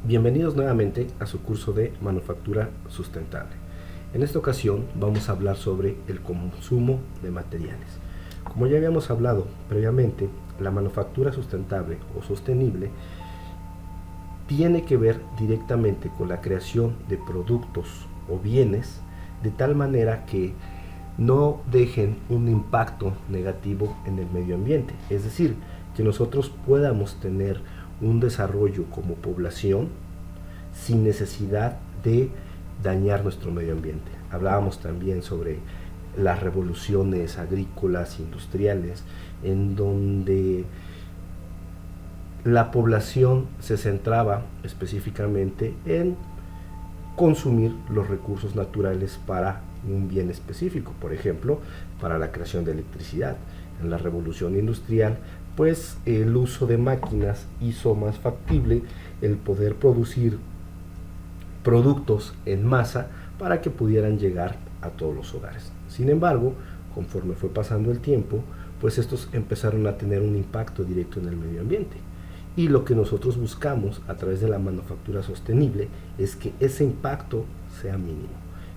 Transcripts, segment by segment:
Bienvenidos nuevamente a su curso de manufactura sustentable. En esta ocasión vamos a hablar sobre el consumo de materiales. Como ya habíamos hablado previamente, la manufactura sustentable o sostenible tiene que ver directamente con la creación de productos o bienes de tal manera que no dejen un impacto negativo en el medio ambiente. Es decir, que nosotros podamos tener un desarrollo como población sin necesidad de dañar nuestro medio ambiente. Hablábamos también sobre las revoluciones agrícolas, industriales, en donde la población se centraba específicamente en consumir los recursos naturales para un bien específico, por ejemplo, para la creación de electricidad. En la revolución industrial, pues el uso de máquinas hizo más factible el poder producir productos en masa para que pudieran llegar a todos los hogares. Sin embargo, conforme fue pasando el tiempo, pues estos empezaron a tener un impacto directo en el medio ambiente. Y lo que nosotros buscamos a través de la manufactura sostenible es que ese impacto sea mínimo.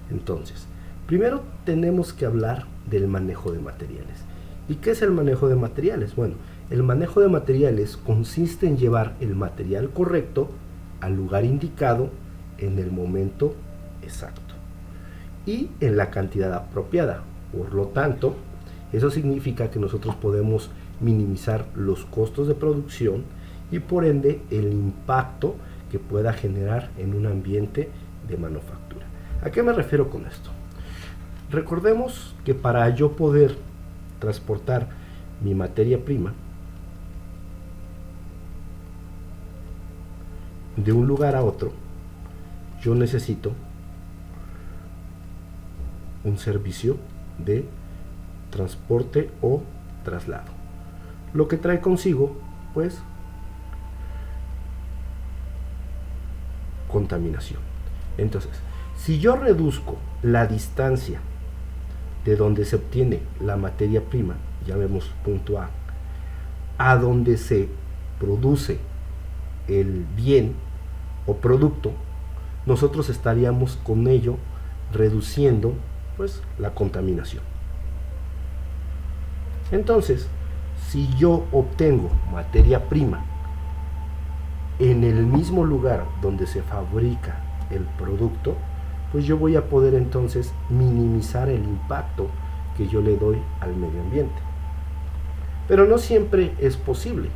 Entonces, primero tenemos que hablar del manejo de materiales. ¿Y qué es el manejo de materiales? Bueno, el manejo de materiales consiste en llevar el material correcto al lugar indicado en el momento exacto y en la cantidad apropiada. Por lo tanto, eso significa que nosotros podemos minimizar los costos de producción y por ende el impacto que pueda generar en un ambiente de manufactura. ¿A qué me refiero con esto? Recordemos que para yo poder transportar mi materia prima de un lugar a otro, yo necesito un servicio de transporte o traslado, lo que trae consigo pues contaminación. Entonces, si yo reduzco la distancia de donde se obtiene la materia prima, llamemos punto a donde se produce el bien o producto, nosotros estaríamos con ello reduciendo pues la contaminación. Entonces, si yo obtengo materia prima en el mismo lugar donde se fabrica el producto, pues yo voy a poder entonces minimizar el impacto que yo le doy al medio ambiente. Pero no siempre es posible.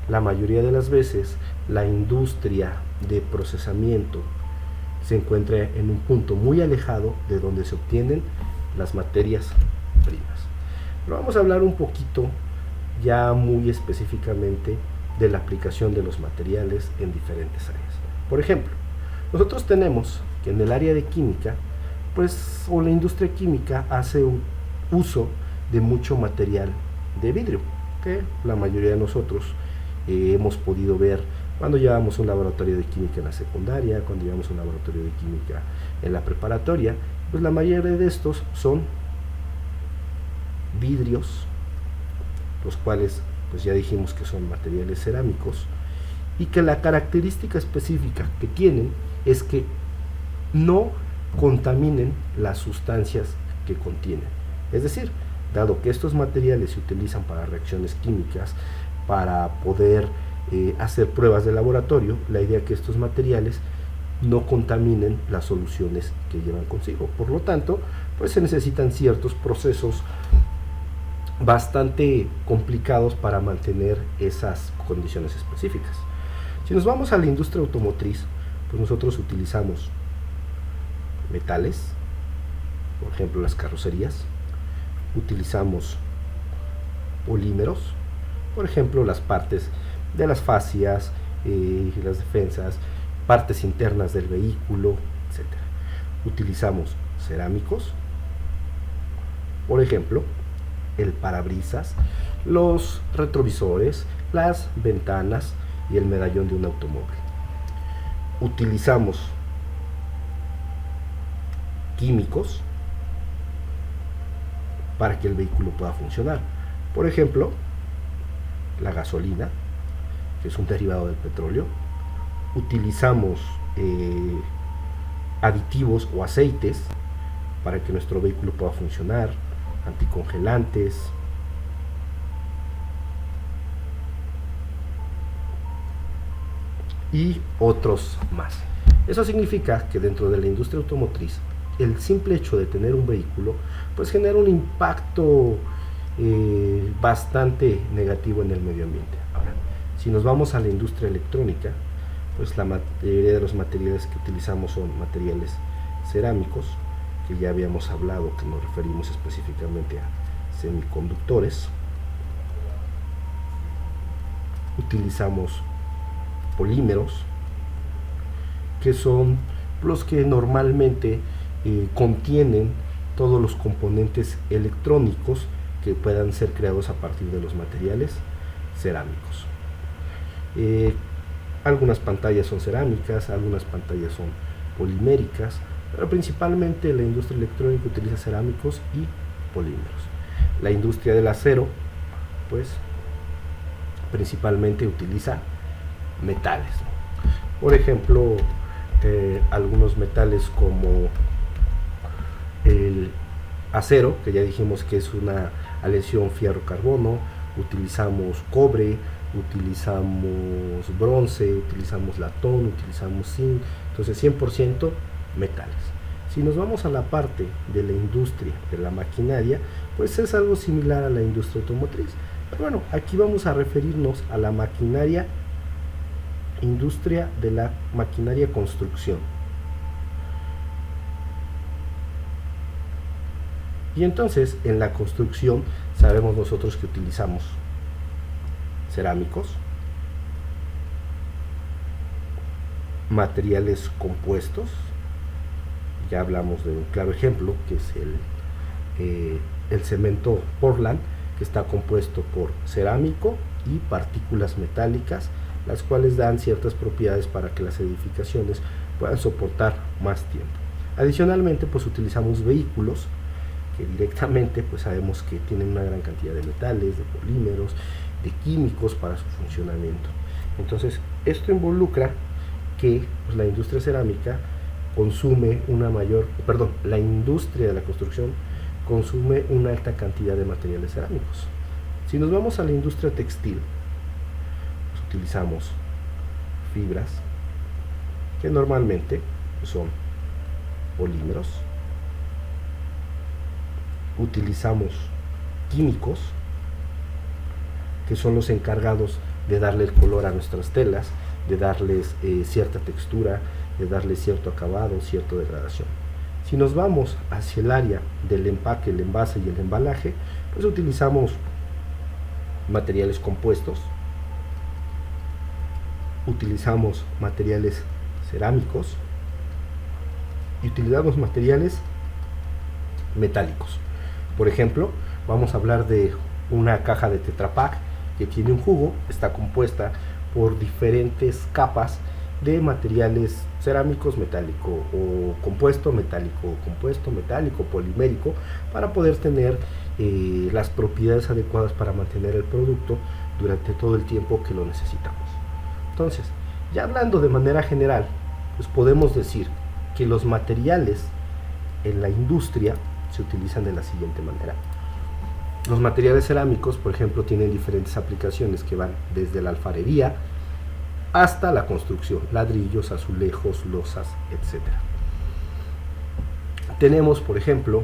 La mayoría de las veces la industria de procesamiento se encuentra en un punto muy alejado de donde se obtienen las materias primas. Pero vamos a hablar un poquito ya muy específicamente de la aplicación de los materiales en diferentes áreas. Por ejemplo, nosotros tenemos que en el área de química, pues, o la industria química hace un uso de mucho material de vidrio, que la mayoría de nosotros hemos podido ver cuando llevamos un laboratorio de química en la secundaria, cuando llevamos un laboratorio de química en la preparatoria, pues la mayoría de estos son vidrios, los cuales pues ya dijimos que son materiales cerámicos, y que la característica específica que tienen es que no contaminen las sustancias que contienen. Es decir, dado que estos materiales se utilizan para reacciones químicas, para poder hacer pruebas de laboratorio, la idea es que estos materiales no contaminen las soluciones que llevan consigo. Por lo tanto, pues se necesitan ciertos procesos bastante complicados para mantener esas condiciones específicas. Si nos vamos a la industria automotriz, pues nosotros utilizamos metales, por ejemplo las carrocerías, utilizamos polímeros, por ejemplo las partes de las fascias, las defensas, partes internas del vehículo, etc. Utilizamos cerámicos, por ejemplo el parabrisas, los retrovisores, las ventanas y el medallón de un automóvil. Utilizamos químicos para que el vehículo pueda funcionar. Por ejemplo, la gasolina, que es un derivado del petróleo, utilizamos aditivos o aceites para que nuestro vehículo pueda funcionar, anticongelantes, y otros más. Eso significa que dentro de la industria automotriz, el simple hecho de tener un vehículo pues genera un impacto bastante negativo en el medio ambiente. Ahora, si nos vamos a la industria electrónica, pues la mayoría de los materiales que utilizamos son materiales cerámicos, que ya habíamos hablado que nos referimos específicamente a semiconductores. Utilizamos polímeros, que son los que normalmente contienen todos los componentes electrónicos que puedan ser creados a partir de los materiales cerámicos. Algunas pantallas son cerámicas, algunas pantallas son poliméricas, pero principalmente la industria electrónica utiliza cerámicos y polímeros. La industria del acero, pues, principalmente utiliza metales. Por ejemplo, algunos metales como el acero, que ya dijimos que es una aleación fierro-carbono, utilizamos cobre, utilizamos bronce, utilizamos latón, utilizamos zinc, entonces 100% metales. Si nos vamos a la parte de la industria de la maquinaria, pues es algo similar a la industria automotriz. Pero bueno, aquí vamos a referirnos a la maquinaria, industria de la maquinaria construcción. Y entonces en la construcción sabemos nosotros que utilizamos cerámicos, materiales compuestos. Ya hablamos de un claro ejemplo que es el cemento Portland, que está compuesto por cerámico y partículas metálicas, las cuales dan ciertas propiedades para que las edificaciones puedan soportar más tiempo. Adicionalmente, pues utilizamos vehículos que directamente pues sabemos que tienen una gran cantidad de metales, de polímeros, de químicos para su funcionamiento. Entonces esto involucra que pues, la industria cerámica consume la industria de la construcción consume una alta cantidad de materiales cerámicos. Si nos vamos a la industria textil, pues, utilizamos fibras que normalmente son polímeros, utilizamos químicos que son los encargados de darle el color a nuestras telas, de darles cierta textura, de darle cierto acabado, cierta degradación. Si nos vamos hacia el área del empaque, el envase y el embalaje, pues utilizamos materiales compuestos, utilizamos materiales cerámicos y utilizamos materiales metálicos. Por ejemplo, vamos a hablar de una caja de Tetra Pak que tiene un jugo, está compuesta por diferentes capas de materiales cerámicos, metálico o compuesto, metálico, polimérico, para poder tener las propiedades adecuadas para mantener el producto durante todo el tiempo que lo necesitamos. Entonces, ya hablando de manera general, pues podemos decir que los materiales en la industria se utilizan de la siguiente manera. Los materiales cerámicos, por ejemplo, tienen diferentes aplicaciones que van desde la alfarería hasta la construcción, ladrillos, azulejos, losas, etc. Tenemos, por ejemplo,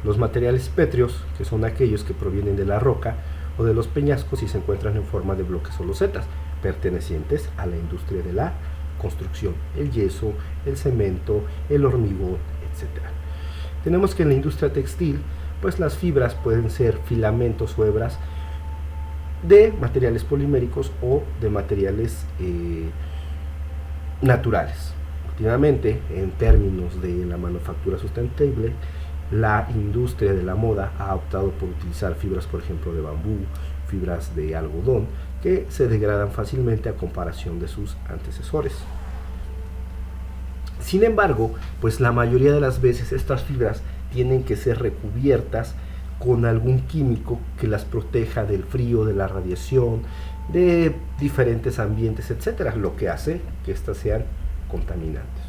los materiales pétreos, que son aquellos que provienen de la roca o de los peñascos y se encuentran en forma de bloques o losetas, pertenecientes a la industria de la construcción, el yeso, el cemento, el hormigón, etc. Tenemos que en la industria textil, pues las fibras pueden ser filamentos o hebras de materiales poliméricos o de materiales naturales. Últimamente, en términos de la manufactura sustentable, la industria de la moda ha optado por utilizar fibras, por ejemplo, de bambú, fibras de algodón, que se degradan fácilmente a comparación de sus antecesores. Sin embargo, pues la mayoría de las veces estas fibras tienen que ser recubiertas con algún químico que las proteja del frío, de la radiación, de diferentes ambientes, etcétera, lo que hace que éstas sean contaminantes.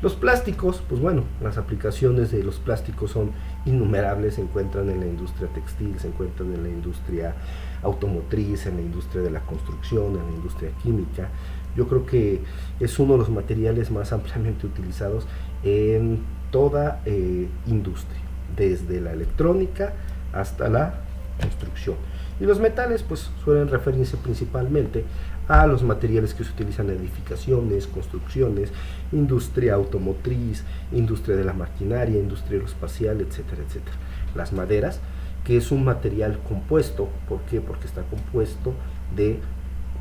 Los plásticos, pues bueno, las aplicaciones de los plásticos son innumerables, se encuentran en la industria textil, se encuentran en la industria automotriz, en la industria de la construcción, en la industria química. Yo creo que es uno de los materiales más ampliamente utilizados en toda industria, desde la electrónica hasta la construcción. Y los metales pues suelen referirse principalmente a los materiales que se utilizan en edificaciones, construcciones, industria automotriz, industria de la maquinaria, industria aeroespacial, etcétera, etcétera. Las maderas, que es un material compuesto, ¿por qué? Porque está compuesto de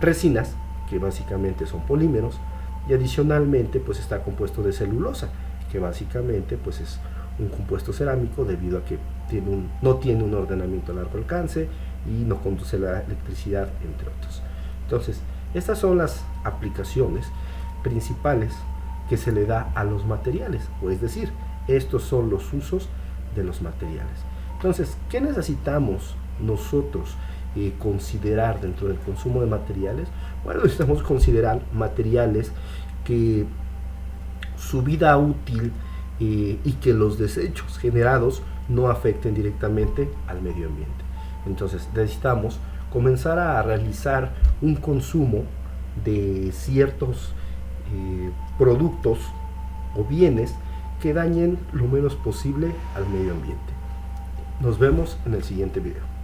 resinas, que básicamente son polímeros, y adicionalmente pues está compuesto de celulosa, que básicamente pues es un compuesto cerámico debido a que no tiene un ordenamiento a largo alcance y no conduce la electricidad, entre otros. Entonces, estas son las aplicaciones principales que se le da a los materiales, o es decir, estos son los usos de los materiales. Entonces, ¿qué necesitamos nosotros considerar dentro del consumo de materiales? Bueno, necesitamos considerar materiales que su vida útil y que los desechos generados no afecten directamente al medio ambiente. Entonces necesitamos comenzar a realizar un consumo de ciertos productos o bienes que dañen lo menos posible al medio ambiente. Nos vemos en el siguiente video.